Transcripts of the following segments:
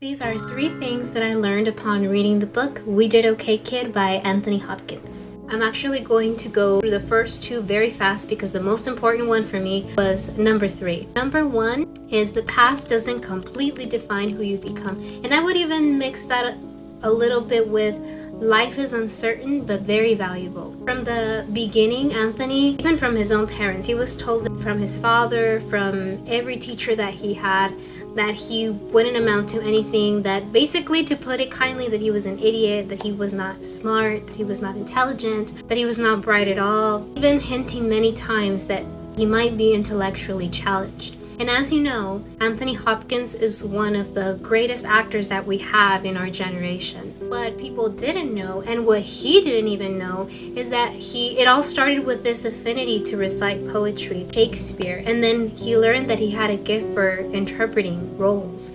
These are 3 things that I learned upon reading the book We Did Okay Kid by Anthony Hopkins. I'm actually going to go through the first 2 very fast because the most important one for me was number 3. Number 1 is the past doesn't completely define who you become. And I would even mix that a little bit with life is uncertain but very valuable. From the beginning, Anthony, even from his own parents, he was told from his father, from every teacher that he had, that he wouldn't amount to anything, that basically, to put it kindly, that he was an idiot, that he was not smart, that he was not intelligent, that he was not bright at all, even hinting many times that he might be intellectually challenged. And as you know, Anthony Hopkins is one of the greatest actors that we have in our generation. What people didn't know, and what he didn't even know, is that it all started with this affinity to recite poetry, Shakespeare, and then he learned that he had a gift for interpreting roles.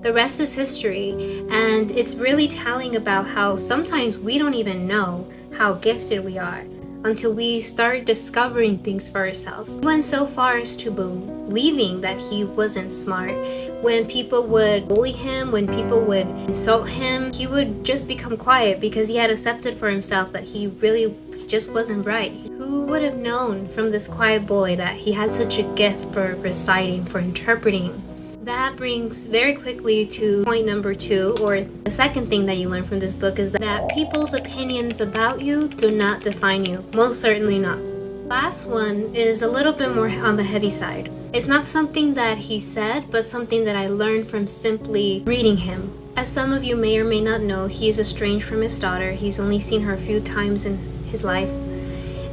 The rest is history, and it's really telling about how sometimes we don't even know how gifted we are until we start discovering things for ourselves. He went so far as to believing that he wasn't smart. When people would bully him, when people would insult him, he would just become quiet because he had accepted for himself that he really just wasn't bright. Who would have known from this quiet boy that he had such a gift for reciting, for interpreting? That brings very quickly to point number 2, or the second thing that you learn from this book, is that people's opinions about you do not define you. Most certainly not. Last one is a little bit more on the heavy side. It's not something that he said, but something that I learned from simply reading him. As some of you may or may not know, he is estranged from his daughter. He's only seen her a few times in his life.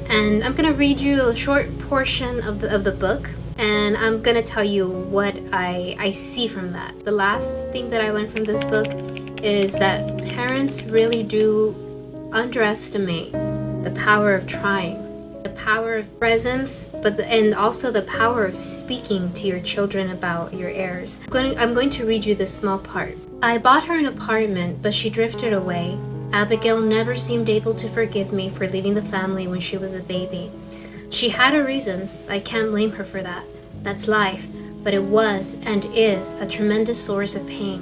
And I'm gonna read you a short portion of the book. And I'm gonna tell you what I see from that. The last thing that I learned from this book is that parents really do underestimate the power of trying, the power of presence, and also the power of speaking to your children about your errors. I'm going to read you this small part. I bought her an apartment, but she drifted away. Abigail never seemed able to forgive me for leaving the family when she was a baby. She had her reasons. I can't blame her for that. That's life, but it was and is a tremendous source of pain.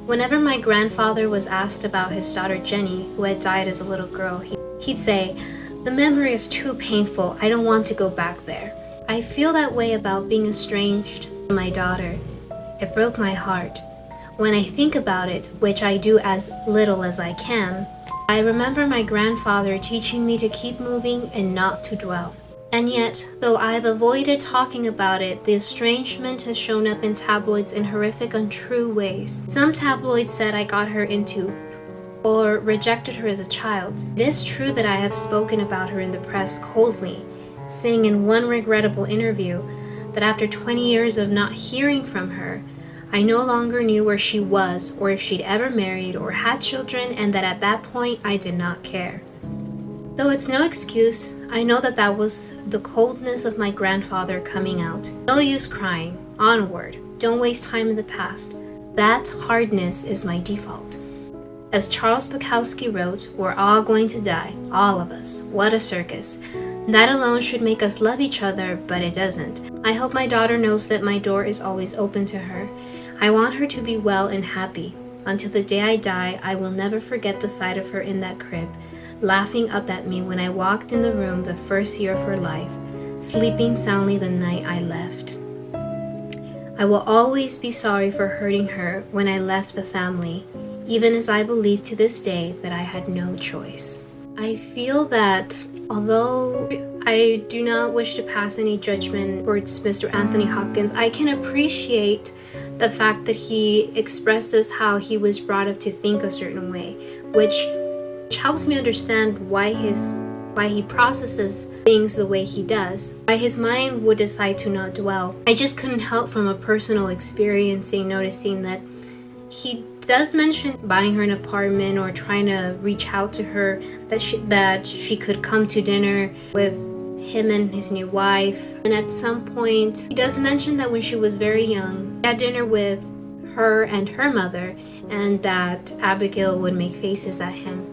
Whenever my grandfather was asked about his daughter Jenny, who had died as a little girl, he'd say, "The memory is too painful. I don't want to go back there." I feel that way about being estranged from my daughter. It broke my heart. When I think about it, which I do as little as I can, I remember my grandfather teaching me to keep moving and not to dwell. And yet, though I've avoided talking about it, the estrangement has shown up in tabloids in horrific, untrue ways. Some tabloids said I got her into or rejected her as a child. It is true that I have spoken about her in the press coldly, saying in one regrettable interview that after 20 years of not hearing from her, I no longer knew where she was or if she'd ever married or had children, and that at that point I did not care. Though it's no excuse, I know that that was the coldness of my grandfather coming out. No use crying. Onward. Don't waste time in the past. That hardness is my default. As Charles Bukowski wrote, we're all going to die. All of us. What a circus. That alone should make us love each other, but it doesn't. I hope my daughter knows that my door is always open to her. I want her to be well and happy. Until the day I die, I will never forget the sight of her in that crib, laughing up at me when I walked in the room the first year of her life, sleeping soundly the night I left. I will always be sorry for hurting her when I left the family, even as I believe to this day that I had no choice. I feel that although I do not wish to pass any judgment towards Mr. Anthony Hopkins, I can appreciate the fact that he expresses how he was brought up to think a certain way, which helps me understand why he processes things the way he does, why his mind would decide to not dwell. I just couldn't help from a personal experience noticing that he does mention buying her an apartment or trying to reach out to her, that she could come to dinner with him and his new wife. And at some point, he does mention that when she was very young, he had dinner with her and her mother, and that Abigail would make faces at him.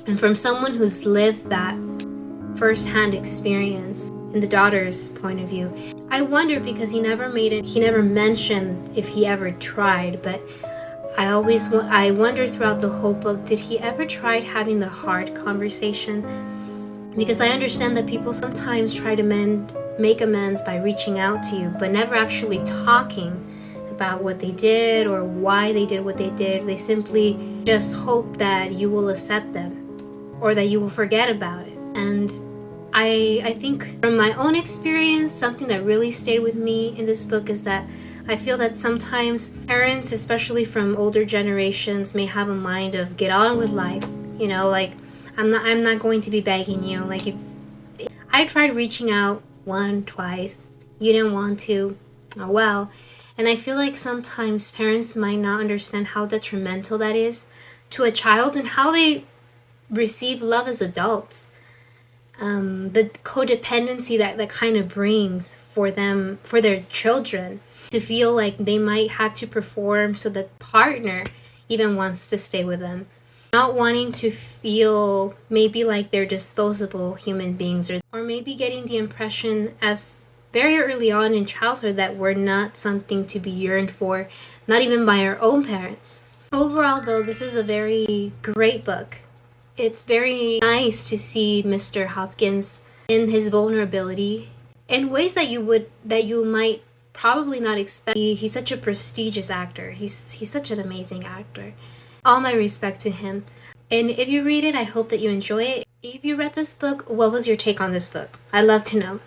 And from someone who's lived that first-hand experience in the daughter's point of view, I wonder, because he never mentioned if he ever tried, but I wonder throughout the whole book, did he ever try having the hard conversation? Because I understand that people sometimes try to make amends by reaching out to you, but never actually talking about what they did or why they did what they did. They simply just hope that you will accept them or that you will forget about it. And I think from my own experience, something that really stayed with me in this book is that I feel that sometimes parents, especially from older generations, may have a mind of get on with life. You know, like I'm not going to be begging you. Like if I tried reaching out one, twice, you didn't want to. Oh well. And I feel like sometimes parents might not understand how detrimental that is to a child and how they receive love as adults. The codependency that kind of brings for them, for their children, to feel like they might have to perform so that partner even wants to stay with them. Not wanting to feel maybe like they're disposable human beings, or maybe getting the impression as very early on in childhood that we're not something to be yearned for, not even by our own parents. Overall though, this is a very great book. It's very nice to see Mr. Hopkins in his vulnerability in ways that you might probably not expect. He's such a prestigious actor. He's such an amazing actor. All my respect to him. And if you read it, I hope that you enjoy it. If you read this book, what was your take on this book? I'd love to know.